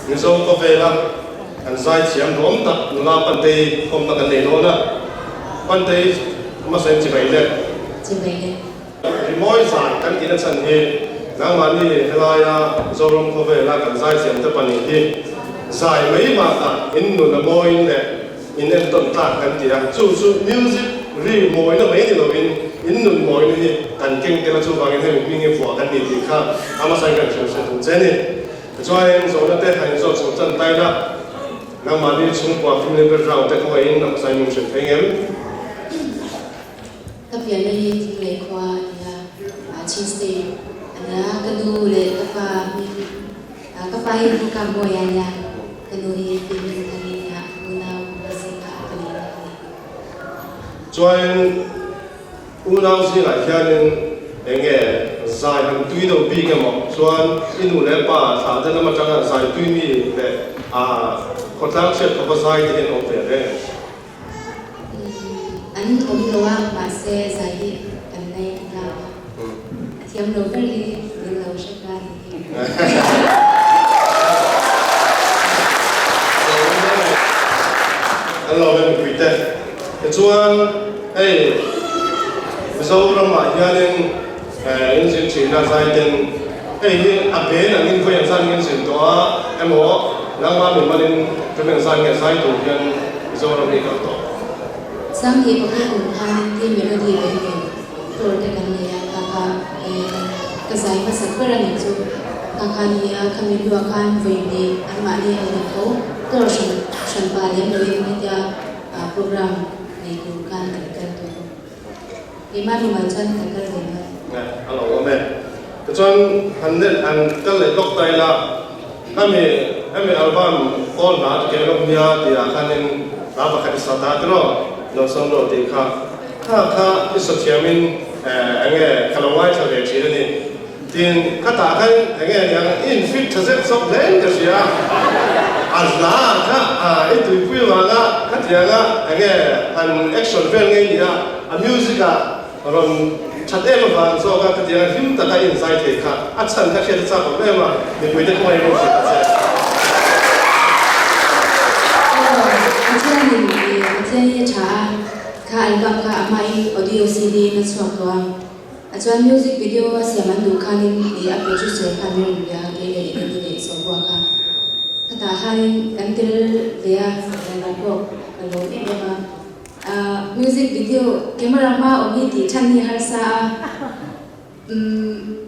mizo ko vela kan sai chiam rom ta nula pante kom ta kan nei no na pante ma sen chi bai le moi sai kan ki na chan he nang ma ni helaya zorom ko vela kan sai chiam ta pani hi sai mai ma ta in nu na moi le in en ton ta kan ti a chu music ri moi na mai ni lo in nu moi ni kan keng ke la chu ba nge mi nge fo kan ni ti kha ama sai kan chu se tu che ni cho em số nó tên thành số chân tay đó năm mà đi xung quanh phim lên bên rau tên không ai nằm sai mình sẽ thấy em tập hiện nay thì lấy qua là Tuesday anh cái nu lấy các bài hiện cầm bồi anh cái nu thì phim cái này unau basika cái này cho em unau gì lại cho nên anh nghe dài hàng tuy đầu bi cái mỏ cho anh in u lẽ ba thà thế mà chẳng hạn dài tuy mi để có tháng sẽ có dài thì nó phải đấy anh ông lo mà xe dài anh này là thì ông lo cái gì thì lo sẽ cái anh lo bên quỷ tệ cho anh hey sau đó mà gia đình những chuyện chỉ là gia đình hey à bé là những người dân những chuyện đó em họ nang ma mình mà đến cái mình dân cái sai tổ nhân sau đó đi搞đó sang thì có cái cùng tham thì mình đi về rồi cái này cái giải mà sắp tới là những chỗ cái này kami dua kan về đi anh mà đi ở thành phố tôi sẵn ba đến nơi mình program này cũng kan cái đó Ima di macam takkan lima. Halo, kami. Kecuali anh cái lệ gốc tay là kami album all nát cái lúc nia thì akan yang apa kata sata đó nó xong rồi thì kha cái sự chia min anh nghe kalau ngoài cho cái chuyện này tiền kata akan anh nghe yang infit terus sok lain cái gì azla itu pun mana kata anh nghe an action film ini music rồi chặt em mà so cái gì là phim tất cả insight thì cả anh chân các chuyện sao cũng em mà mình quên được không ai muốn chuyện gì anh chơi trả cả album cả máy audio CD nó soạn toán anh music video xem anh đủ khăn thì anh producer khăn mình ya cái này để soạn toán cả tất cả khăn anh tự về làm bộ làm em mà music video camera ma omi ti chani harsa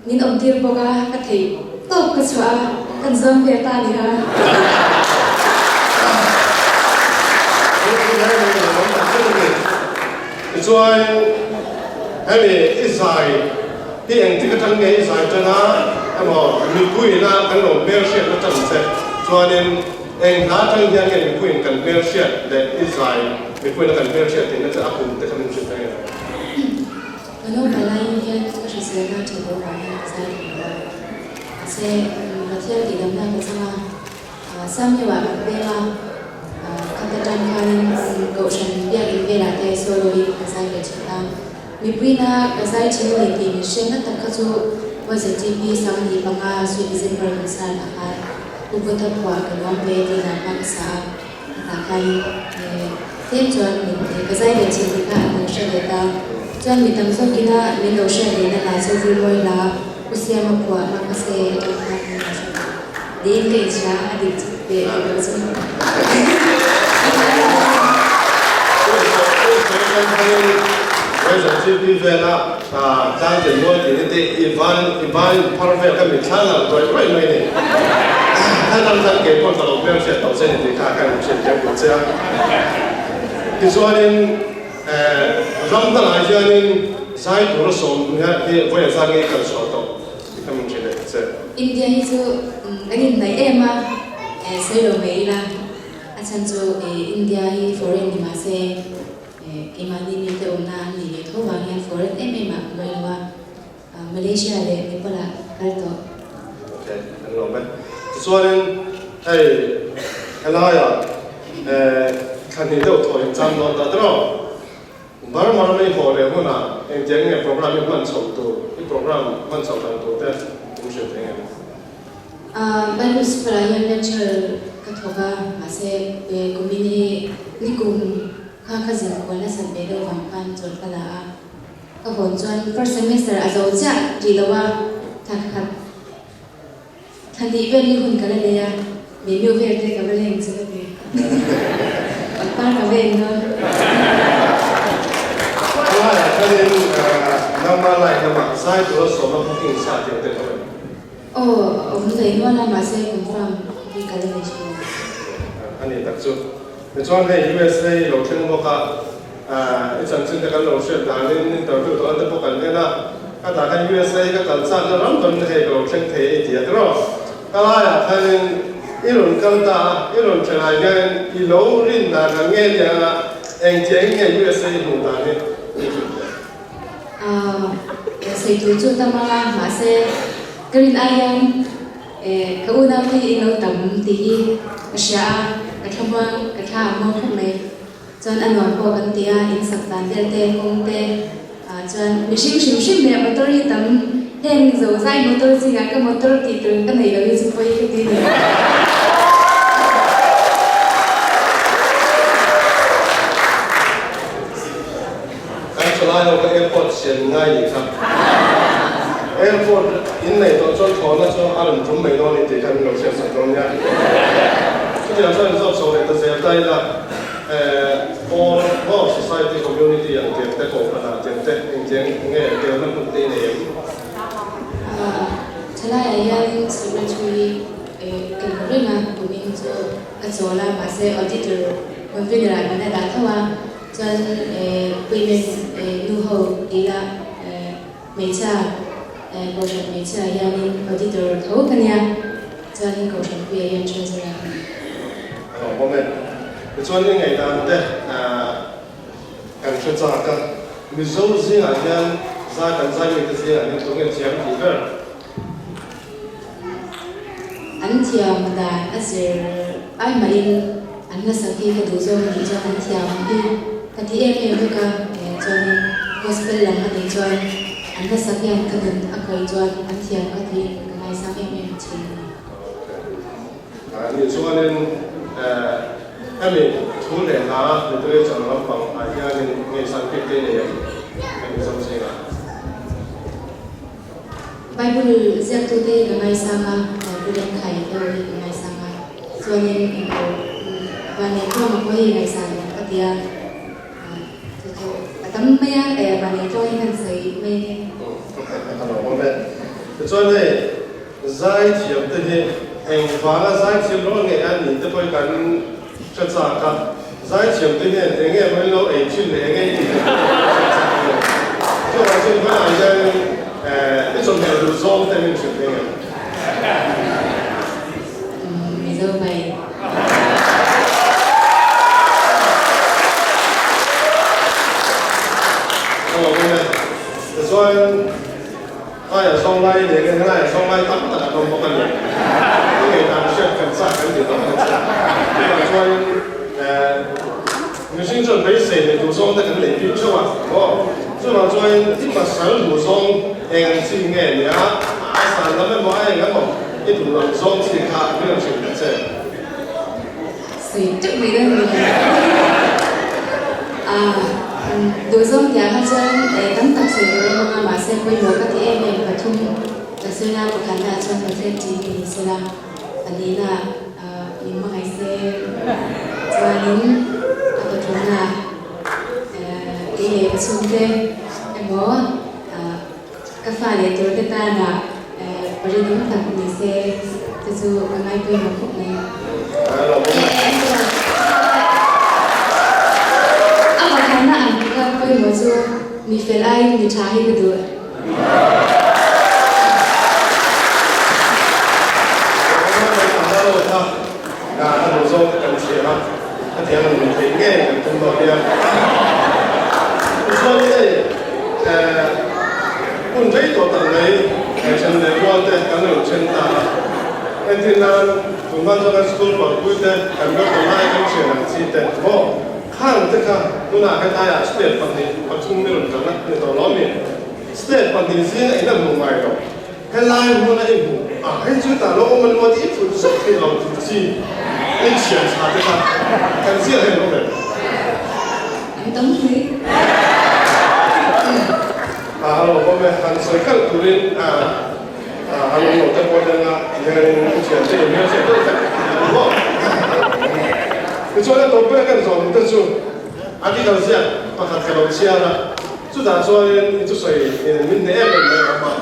min om tir boga ka thei top ka chwa kan zam ve ta ni ha rồi hay bị Israel thì anh chỉ có thằng nghe Israel cho nó em bảo mình quỳ là anh nói bel shit nó chẳng sẽ cho nên anh đã thằng nghe mình quỳ cần bel shit để Israel mình quên là cần bel shit thì nó sẽ áp dụng tới các mình chuyện này nó phải là những cái sự ra chỉ có phải sai sẽ là theo thì đâm ra cái sao sam như vậy bạn bê là kata dan kau sendiri yang bela te solo di kasai ke cita. Mipina kasai cina ni ti mission na takkazu wajah TV sang di banga Swedish Berkasar akai. Ubutan kuah keluar be di nama kasar akai. Tem jual ni kasai ke cita kan nusya deta. Jual ni tamso kina ni nusya deta lah sesuai moila usia makwa makase di ke cita adik be bersemua. bây giờ chỉ đi về là đang chuyển nuôi thì Ivan Parvel cái mình khá là rồi này này hai năm tháng cái con tàu bèo sẽ tàu xe thì khá cái chuyện kéo của xe thì cho nên rắm ta lại cho nên sai của nó sống thì bây giờ sang cái cần sửa tàu thì cái mình chuyện này sẽ India itu anh nhìn thấy em xây đồ mấy là anh cho India hi foreign thì mà sẽ imani ni te ona ni to wa ngan foreign em mà người wa Malaysia le ni pala alto okay anh nói vậy cho nên anh nói kan itu thôi jam đó ta đó baru malam ini boleh mana yang jangan program yang mana satu program mana satu tu tu mesti dengan Bible School yang lecture katoka masa community nikum kazin ko na sa bedo wangpan jod pala kahon chuan first semester azo cha dilawa takhat thandi ben ni hun kala leya me myo ve te ka belen chu te pa ka ven no wala kanin nama lai nama sai tu so ma booking sa te te ko oh umdai no na masa confirm di kala le chu ani tak chu ni chuan hei USA lo thing mo ka chan chin te kan lo she da nin ta tu to te po kan ne na ka ta kan USA ka kan sa na ram ton hei lo thing the ti ro kala ya kanin ilun kalta ilun chalai gan ilo rin na nge ya eng jeng nge USA hu da ne sai tu chu tamala masa green ayam kauna mi ino tam ti asya kathama katha mo khame chan anwa ko kan tia in saktan te kong te chan mishing shim me motor tam heng zo sai motor singa ka motor ti tu ka nei lo chu poi ki ti ni kan chalai lo ka airport sian ngai ni kha airport in nei to chon thon na cho alam thum mai no ni ti kan lo sian sa ton ya chu ya chuan zo so le ta se tai la all society community yang tem te ko kana tem te jeng nge te man kun ti ne chala yang secretary kan ringa kuning so azola mase auditor convener ana da thawa chan payment nu ho ila mecha ko shan mecha yang auditor tho kanya chan ko shan pi yang treasurer moment chuan ni ngai dan te kan chu cha ka mi zo zi a yan za kan za mi te zi a ni to nge chiam ti ver an thiam da asir ai mai an na sakhi ka du zo ni cha an thiam hi ka ti em ka chuan gospel lang ha ni chuan an na sakhi an ka dan akai chuan an thiam ka ti ka ngai sa em chi ni chuan kami thu le na ni to chang lam pang a ya ni nge san pi te ne kan zo zi na Bible ziak tu te ngai sa ma bulan khai te ngai sa ma chuan in ko ban ne ko ma ko hi ngai sa ka tia to atam me ya ban ne to hin sai me ano moment chuan ne zai thiam te ni eng wanga zai thiam ro nge an ni te poi kan cha cha ka zai thiam te ni nge mai lo ei chin le nge ti to wa chin ba ya ni chon ne du zo te ni chin nge me zo bai ano moment chuan ai ở sông lai để cái này sông lai tắm tất cả không có cần cái người ta sẽ cần sát cái gì đó nhưng mà cho người sinh chuẩn bị xây để đủ sông để cái này tiêu cho à chứ mà cho ít mà sáng đủ sông em chỉ nghe nhá ai sáng lắm em nói em cái một ít đủ lòng sông chỉ khác cái là chuyện thế si chúc mày đơn đối với nhà các dân để tấm tập sự rồi mà xem quay một các em và chung là xưa nào một khán giả trong một thiên chỉ thì xưa nào anh ấy là những ngày xe cho những các chúng là đi về chung thế em có các pha để tôi cái ta là bởi vì những tập mình xe từ dù cái ngày quay một khúc này karena angka kau yang masuk ni felai ni cahaya kedua. Nah, ada zon kan siapa? Ada yang mungkin ni tunggu dia. Zon ni, pun jadi tu tak ni, macam ni buat deh kan lu cinta. Nanti nan, tunggu jangan sekolah bagus deh, kan lu tu naik kan siapa cinta. Oh.看这个，都拿开大家 state 本地，我从那种讲那到老面 ，state 本地是一个不买的，看来我那一步，啊ให้จุดตาโลมันวันที่ฝุ่นสักทีเราฝุ่นจีไอ้เฉียนชาติครับกันเสียให้เราเลย Anh Tống Thúy. เราก็ไม่ทันสวยกันตัวนี้อารมณ์ของแต่คนยังยังเฉียนเฉียนเยอะเฉียนก็จะก็คือช่วงนั้นตัวเพื่อนกันสองตัวช่วงอาทิตย์ละเสียมาขัดกันเราเชียร์ละจุดตาช่วงนี้จุดสวยมันเนี่ยเป็นไงครับ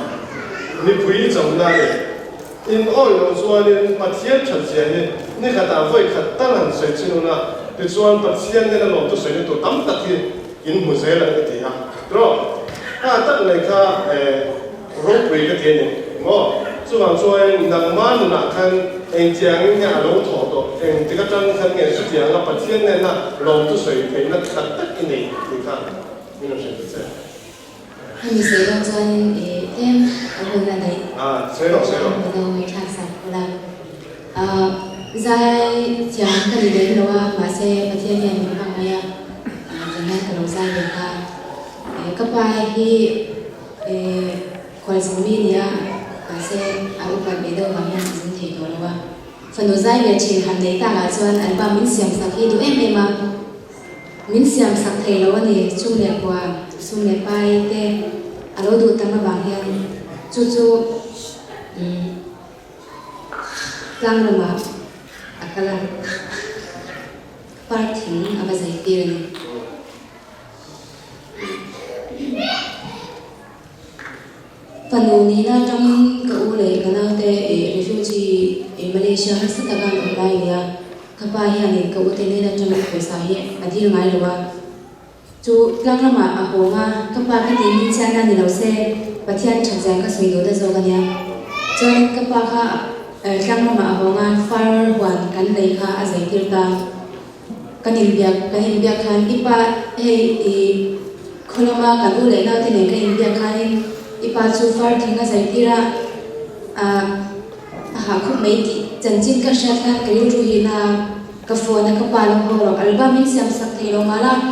你不一种那里，因二有说呢，把天出现呢，你看大会看当然水之后呢，就说把天那个落到水里头，当得的，因没水了个地下，对吧？得来看肉桂个天呢，就讲说能慢那看，将人家老头多，这个张看眼是这样把天呢落到水里，那看得一年，你看，你能是这样。Mình sẽ cho em ở vùng là đấy. Sẽ rồi. Đầu người khác sạch là dài chẳng cần đi đến đâu mà sẽ bật thiên nhiên bằng ai chẳng hạn cái đầu dài được các bài khi khỏi sống mình ya sẽ ở bên bên đâu mà mình dùng thì có đâu phần đầu dài về chỉ hành đấy ta là cho anh ba mình xem sắc khi tụi em mà mình xem sắc thầy lâu này chung đẹp quá chung đẹp bài thế alo du tama bang hian chu tlang rama akala parthing abazai tirani panuni na tang ka ule kana te refugee Malaysia hasatagan online ya kapa hian ka ute ne na tang ko sa hi adil ngai lawa chú lang ra mà hồ nga các bạn cái tiếng đi chơi na thì đâu xe và thiên chẳng dành các suy nghĩ đó rồi cái nha cho nên các bạn ha lang ra mà hồ nga fire hoàn cắn lấy ha ở giải tiêu ta cái hình việc han ipa hay thì không mà cái u lệ nào thì này cái hình việc han ipa chú fire thì ngay giải tiêu ra không mấy thì chân chính các sản phẩm cái lưu trú na cái phone na các bạn hồ rồi album mình xem sắc thì đâu mà là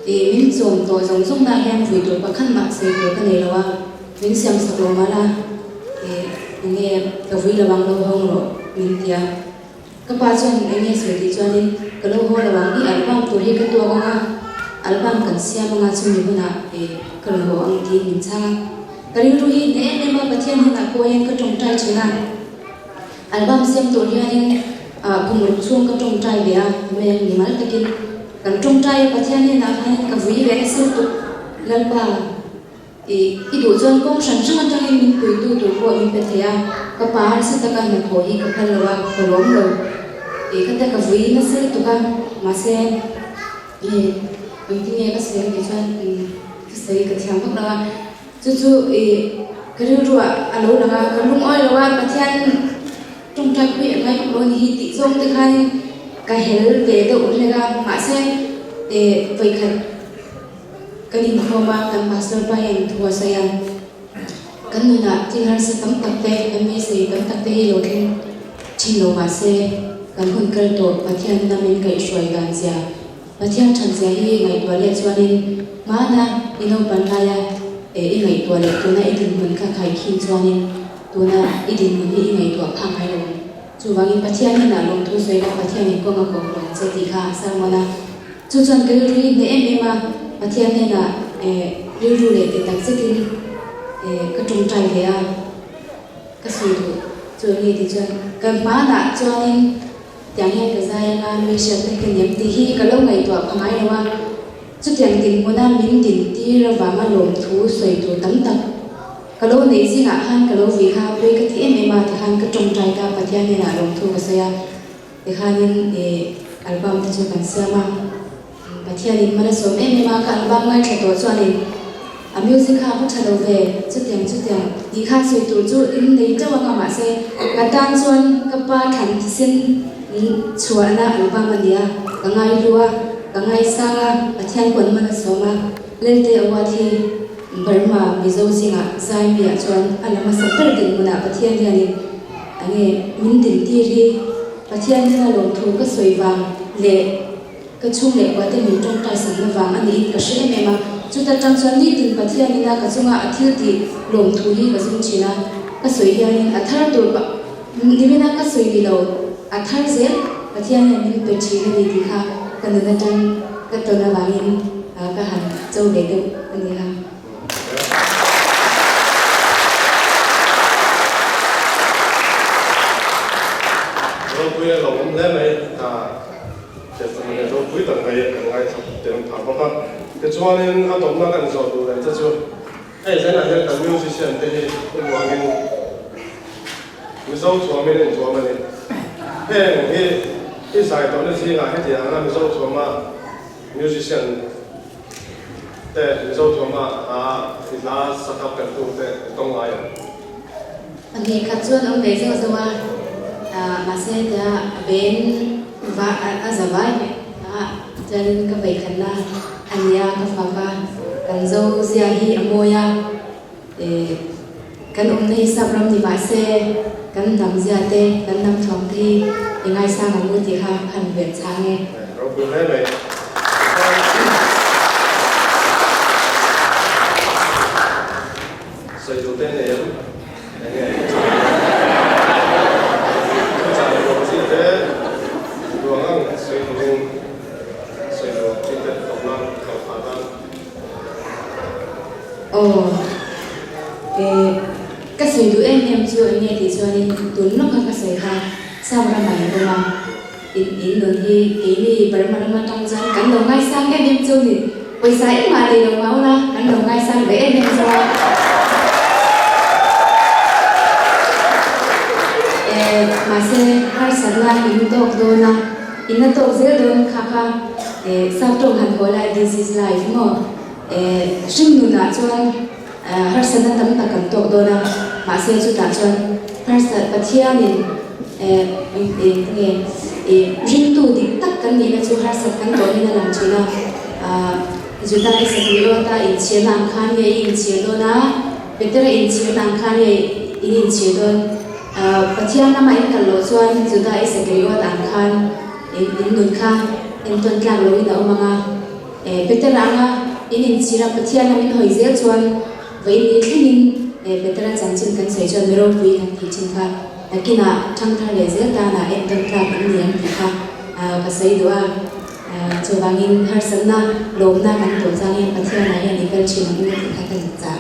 mình dùng tôi dùng dùng na hiện vui tôi bắt khăn mặc sẽ được cái này là mình xem sắc rồi mà là nghe cái vui là bằng lâu hơn rồi mình thì các bạn cho anh nghe sự thì cho nên cái lâu hơn là bằng cái album tôi hay cái tua bằng album cần xem bằng chung như thế nào cái lâu anh thì mình sang cái điều gì để em mà bắt thiên là cô em cái trong trai chứ nào album xem tôi thì anh cùng một chung cái trong trai về mình thì mà cái kia kan trong trai pathian ni na khan ka vui ve sel tu lalpa du chon kong san sang tang min pui tu ko min pe thea ka par se ta kan ko hi ka khalwa ko rom lo ka ta ka vui na sel tu kan ma se ti nge ka se ni chan ka se ka thiam phak la chu ka ru ru alo la ka lung oi la pathian trong trai ku ngai ko ni hi ti zong te khan cái hel về đâu cũng là mà sẽ để vậy cái điểm khó mà cái master bài thua saya cái người nào thì hắn sẽ tấm tập tê cái mấy gì tấm tập tê rồi thì chỉ lo mà sẽ cái con cái tổ và thiên nam mình cái suy gan zia và thiên chân zia hi ngày tuổi lệ cho nên mà na ino ban la ya ngày tuổi lệ tôi na idin mình khai khai khi cho nên tôi na idin mình hi ngày tuổi phang khai rồi chú vang pathian ni na long thu sei la pathian ni ko nga ko long che ti kha samana chu chan ke ri ne em ma pathian ne na ru le te tak che tin ka tung trai le a ka su du chu ni ti chan ka ma na cho nên tiếng Anh cái dài nga mi sẽ te ke nem ti hi ka lo ngai to phamai wa chu tiang tin mo na min tin ti ra wa ma long thu sei tu tam tak kalau này gì ngã han kalau vì ha với cái thì em mà thì han cái trong trai ta bắt nhà này là đồng thu cái saya thì han nên album thì cho bạn xem mà bắt nhà này mà là số em mà cái album ngay cho tôi cho nên music ha cũng thay đổi về chút tiền đi khác rồi tôi chú in đấy cho bạn mà sẽ cái tan xuân cái ba thành xin chùa na album mà đi cái ngày lúa cái ngày sang bắt nhà quần mà là số mà lên tới ở thì Burma mizo singa Zambia chuan alama saktar din muna pathian yani ange min din ti ri pathian na long thu ka soiwang le ka chung le kwa te min tong tai sang na wang ani ka she me ma chu ta tang chuan ni tin pathian ni na ka chunga athil ti long thu hi ka zum china cái suy hiền thar tu đi bên cái suy đi đâu thar dễ cái thiên này mình tự chỉ đi đi ha cái nơi trên cáiตัวnào bằng cái hàng châu để được anh đi ha rồi bây giờ lòng lên nàyจะสมัยเราคุยต่างกันยังไงเดี๋ยวถามเขาแต่ช่วงนี้อาตมากันสอนดูเลยจะช่วยไอ้เส้นอะไรแต่มิวสิชนที่เป็นวางเงินมิโซ่ชัวร์ไม่ได้ชัวร์มันเนี่ยเฮ้ยที่สายตอนนี้ที่งานให้ที่งานมิโซ่ชัวร์มามิวสิชนแต่มิโซ่ชัวร์มาที่ลาสกัดกันตัวแต่ต้องไล่อันนี้ขัดส่วนองค์เดชก็ว่ามาเสียจะเป็นว่าจะไว้จะเล่นกับไปขันหน้าอันยากับฟ้ากันโจเสียฮีอโมยากันองค์ในสับรำที่มาเสียกันนำเสียเตกันนำทองที่ยังไงสร้างมือที่ข้าพันเวียนช้างไงเราคุยได้ไหมใส่ตัวเต้นเนี่ยยังไงcái sợi đuôi em chưa anh nghe thì cho nên tuấn nó không có sợi ha sao mà mày đâu mà in đường thì cái gì bật mà trong gian cắn đầu ngay sang em chưa thì quay sải mà thì đồng máu ra cắn đầu ngay sang với em cho mà sẽ hai sản là in tổ đô na in tổ dễ đô khá khá sau trong hàn gọi lại this is life mà sinh nụ nạ cho har sana tam ta kan tok do na ma se chu ta chon har sa pathia ni ring tu dik tak kan ni na chu har sa kan to ni na lam chu na ju ta is a ta in che nam khan ye in che do na better in che nam khan ye in che do pathia na ma in kan lo chuan ju ta is a ta khan in nun kha in ton tlang lo ina omanga better anga in chira pathia na min hoi zel chuan với những cái nhìn về tất cả chẳng chừng cần xảy ra mero vui hàng thị trường khác, khi nào trong thời đại rất ta là em tâm trạng những niềm thì khác, và xây đua cho bằng in har sana lom na kan tổ ra em bắt theo này anh đi chơi chuyện những cái khác cần trả